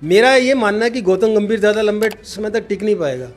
मेरा ये मानना है कि गौतम गंभीर ज़्यादा लंबे समय तक टिक नहीं पाएगा।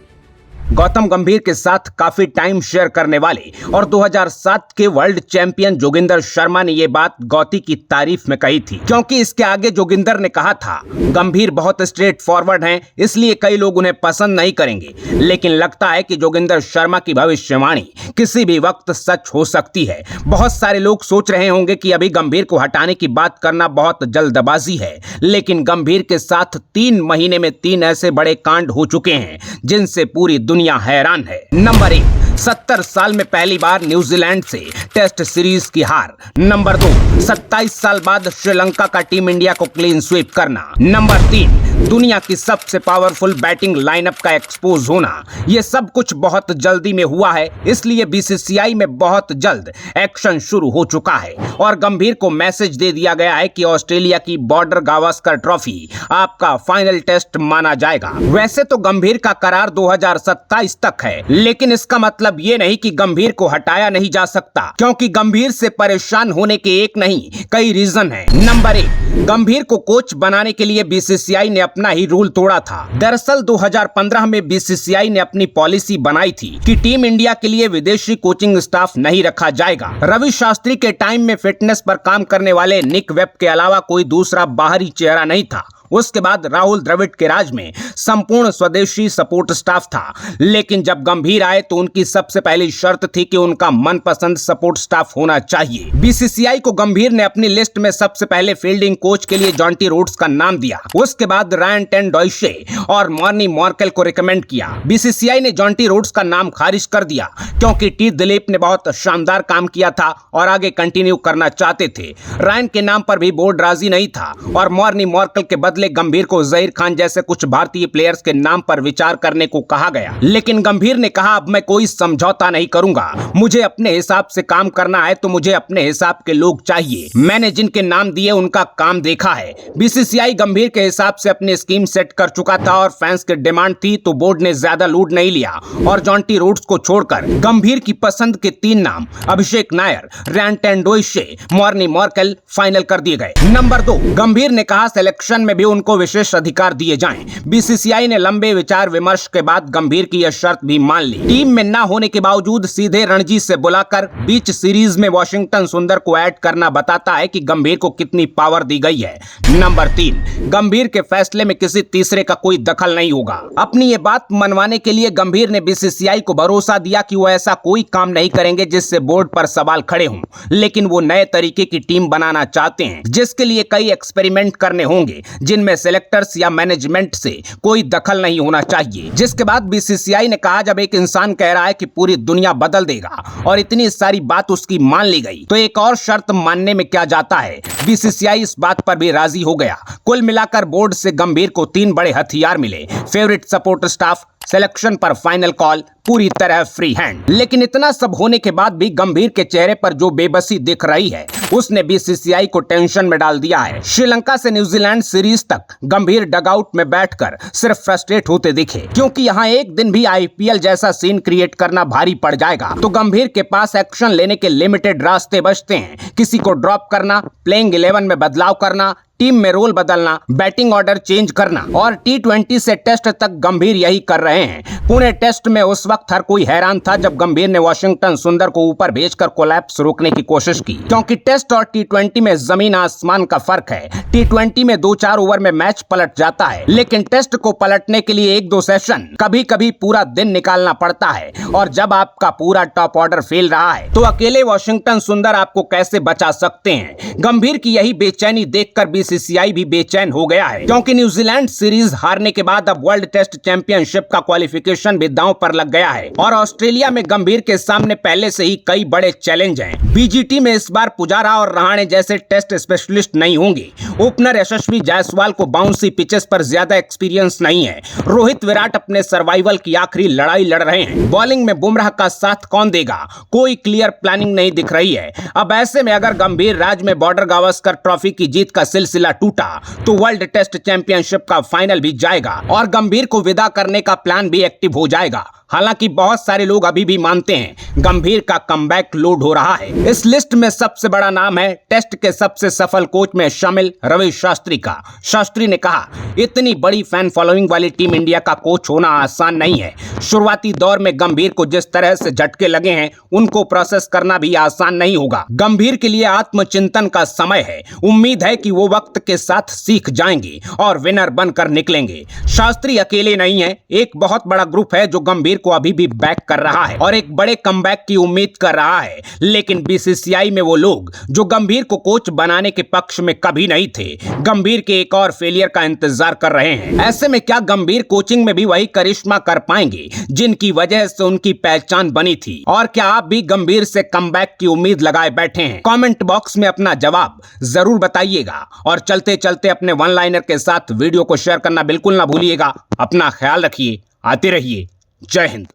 गौतम गंभीर के साथ काफी टाइम शेयर करने वाले और 2007 के वर्ल्ड चैंपियन जोगिंदर शर्मा ने ये बात गौती की तारीफ में कही थी, क्योंकि इसके आगे जोगिंदर ने कहा था गंभीर बहुत स्ट्रेट फॉरवर्ड हैं, इसलिए कई लोग उन्हें पसंद नहीं करेंगे, लेकिन लगता है कि जोगिंदर शर्मा की भविष्यवाणी किसी भी वक्त सच हो सकती है। बहुत सारे लोग सोच रहे होंगे कि अभी गंभीर को हटाने की बात करना बहुत जल्दबाजी है, लेकिन गंभीर के साथ 3 महीने में 3 ऐसे बड़े कांड हो चुके हैं जिनसे पूरी दुनिया हैरान है। नंबर 1, 70 साल में पहली बार न्यूजीलैंड से टेस्ट सीरीज की हार। नंबर 2, 27 साल बाद श्रीलंका का टीम इंडिया को क्लीन स्वीप करना। नंबर 3, दुनिया की सबसे पावरफुल बैटिंग लाइनअप का एक्सपोज होना। यह सब कुछ बहुत जल्दी में हुआ है, इसलिए बीसीसीआई में बहुत जल्द एक्शन शुरू हो चुका है और गंभीर को मैसेज दे दिया गया है कि ऑस्ट्रेलिया की बॉर्डर गावस्कर ट्रॉफी आपका फाइनल टेस्ट माना जाएगा। वैसे तो गंभीर का करार 2027 तक है, लेकिन इसका मतलब ये नहीं कि गंभीर को हटाया नहीं जा सकता, क्योंकि गंभीर से परेशान होने के एक नहीं कई रीजन हैं। नंबर 1, गंभीर को कोच बनाने के लिए बीसीसीआई ने अपना ही रूल तोड़ा था। दरअसल 2015 में बीसीसीआई ने अपनी पॉलिसी बनाई थी कि टीम इंडिया के लिए विदेशी कोचिंग स्टाफ नहीं रखा जाएगा। रवि शास्त्री के टाइम में फिटनेस पर काम करने वाले निक वेब के अलावा कोई दूसरा बाहरी चेहरा नहीं था। उसके बाद राहुल द्रविड़ के राज में संपूर्ण स्वदेशी सपोर्ट स्टाफ था, लेकिन जब गंभीर आए तो उनकी सबसे पहली शर्त थी कि उनका मनपसंद सपोर्ट स्टाफ होना चाहिए। बीसीसीआई को गंभीर ने अपनी लिस्ट में सबसे पहले फील्डिंग कोच के लिए जॉन्टी रोड्स का नाम दिया। उसके बाद रायन टेन डॉयशे और मॉर्नी मॉर्केल को रिकमेंड किया। बीसीसीआई ने जॉन्टी रोड्स का नाम खारिज कर दिया, क्योंकि टी दिलीप ने बहुत शानदार काम किया था और आगे कंटिन्यू करना चाहते थे। रायन के नाम पर भी बोर्ड राजी नहीं था और मॉर्नी मॉर्केल के बदले गंभीर को जहीर खान जैसे कुछ भारतीय प्लेयर्स के नाम पर विचार करने को कहा गया, लेकिन गंभीर ने कहा अब मैं कोई समझौता नहीं करूंगा, मुझे अपने हिसाब से काम करना है तो मुझे अपने हिसाब के लोग चाहिए। मैंने जिनके नाम दिए उनका काम देखा है। बीसीसीआई गंभीर के हिसाब से अपनी स्कीम सेट कर चुका था और फैंस की डिमांड थी, तो बोर्ड ने ज्यादा लूट नहीं लिया और जॉन्टी रोड्स को छोड़कर गंभीर की पसंद के 3 नाम अभिषेक नायर, रैन टेंडोइशे, मॉर्नी मॉर्केल फाइनल कर दिए गए। नंबर 2, गंभीर ने कहा सिलेक्शन में भी उनको विशेष अधिकार दिए जाएं। बीसीसीआई ने लंबे विचार विमर्श के बाद गंभीर की यह शर्त भी मान ली। टीम में न होने के बावजूद सीधे रणजी से बुलाकर बीच सीरीज में वॉशिंगटन सुंदर को ऐड करना बताता है कि गंभीर को कितनी पावर दी गई है। नंबर 3, गंभीर के फैसले में किसी तीसरे का कोई दखल नहीं होगा। अपनी ये बात मनवाने के लिए गंभीर ने बीसीसीआई को भरोसा दिया कि वो ऐसा कोई काम नहीं करेंगे जिससे बोर्ड पर सवाल खड़े हों, लेकिन वो नए तरीके की टीम बनाना चाहते हैं, जिसके लिए कई एक्सपेरिमेंट करने होंगे जिनमें सेलेक्टर्स या मैनेजमेंट से कोई दखल नहीं होना चाहिए। जिसके बाद बीसीसीआई ने कहा जब एक इंसान कह रहा है कि पूरी दुनिया बदल देगा और इतनी सारी बात उसकी मान ली गई, तो एक और शर्त मानने में क्या जाता है। बीसीसीआई इस बात पर भी राजी हो गया। कुल मिलाकर बोर्ड से गंभीर को 3 बड़े हथियार मिले, फेवरेट सपोर्ट स्टाफ, सिलेक्शन पर फाइनल कॉल, पूरी तरह फ्री हैंड। लेकिन इतना सब होने के बाद भी गंभीर के चेहरे पर जो बेबसी दिख रही है उसने बीसीसीआई को टेंशन में डाल दिया है। श्रीलंका से न्यूजीलैंड सीरीज तक गंभीर डगआउट में बैठकर सिर्फ फ्रस्ट्रेट होते दिखे, क्योंकि यहाँ एक दिन भी आईपीएल जैसा सीन क्रिएट करना भारी पड़ जाएगा तो गंभीर के पास एक्शन लेने के लिमिटेड रास्ते बचते हैं। किसी को ड्रॉप करना, प्लेइंग 11 में बदलाव करना, टीम में रोल बदलना, बैटिंग ऑर्डर चेंज करना और टी20 से टेस्ट तक गंभीर यही कर रहे हैं। पुणे टेस्ट में उस वक्त हर कोई हैरान था जब गंभीर ने वॉशिंगटन सुंदर को ऊपर भेजकर कोलैप्स रोकने की कोशिश की, क्योंकि टेस्ट और टी20 में जमीन आसमान का फर्क है। टी20 में 2-4 ओवर में मैच पलट जाता है, लेकिन टेस्ट को पलटने के लिए 1-2 सेशन, कभी कभी पूरा दिन निकालना पड़ता है। और जब आपका पूरा टॉप ऑर्डर फेल रहा है तो अकेले वॉशिंगटन सुंदर आपको कैसे बचा सकते हैं। गंभीर की यही बेचैनी देखकर बीसीसीआई भी बेचैन हो गया है, क्योंकि न्यूजीलैंड सीरीज हारने के बाद अब वर्ल्ड टेस्ट चैंपियनशिप का क्वालिफिकेशन भी दांव पर लग गया है और ऑस्ट्रेलिया में गंभीर के सामने पहले से ही कई बड़े चैलेंज हैं। बीजीटी में इस बार पुजारा और रहाणे जैसे टेस्ट स्पेशलिस्ट नहीं होंगे। ओपनर यशस्वी जायसवाल को बाउंसी पिचेस पर ज्यादा एक्सपीरियंस नहीं है। रोहित विराट अपने सर्वाइवल की आखिरी लड़ाई लड़ रहे हैं। बॉलिंग में बुमराह का साथ कौन देगा, कोई क्लियर प्लानिंग नहीं दिख रही है। अब ऐसे में अगर गंभीर राज में बॉर्डर गावस्कर ट्रॉफी की जीत का सिलसिला सिलसिला टूटा तो वर्ल्ड टेस्ट चैंपियनशिप का फाइनल भी जाएगा और गंभीर को विदा करने का प्लान भी एक्टिव हो जाएगा। हालांकि बहुत सारे लोग अभी भी मानते हैं गंभीर का कमबैक लोड हो रहा है। इस लिस्ट में सबसे बड़ा नाम है टेस्ट के सबसे सफल कोच में शामिल रवि शास्त्री का। शास्त्री ने कहा, इतनी बड़ी फैन फॉलोइंग वाली टीम इंडिया का कोच होना आसान नहीं है। शुरुआती दौर में गंभीर को जिस तरह से झटके लगे हैं उनको प्रोसेस करना भी आसान नहीं होगा। गंभीर के लिए आत्मचिंतन का समय है। उम्मीद है कि वो वक्त के साथ सीख जाएंगे और विनर बनकर निकलेंगे। शास्त्री अकेले नहीं है, एक बहुत बड़ा ग्रुप है जो गंभीर को अभी भी बैक कर रहा है और एक बड़े कमबैक की उम्मीद कर रहा है। लेकिन बीसीसीआई में वो लोग जो गंभीर को कोच बनाने के पक्ष में कभी नहीं थे, गंभीर के एक और फेलियर का इंतजार कर रहे हैं। ऐसे में क्या गंभीर कोचिंग में भी वही करिश्मा कर पाएंगे जिनकी वजह से उनकी पहचान बनी थी? और क्या आप भी गंभीर से कमबैक की उम्मीद लगाए बैठे हैं? कमेंट बॉक्स में अपना जवाब जरूर बताइएगा और चलते चलते अपने वन लाइनर के साथ वीडियो को शेयर करना बिल्कुल ना भूलिएगा। अपना ख्याल रखिए, आते रहिए। जय हिंद।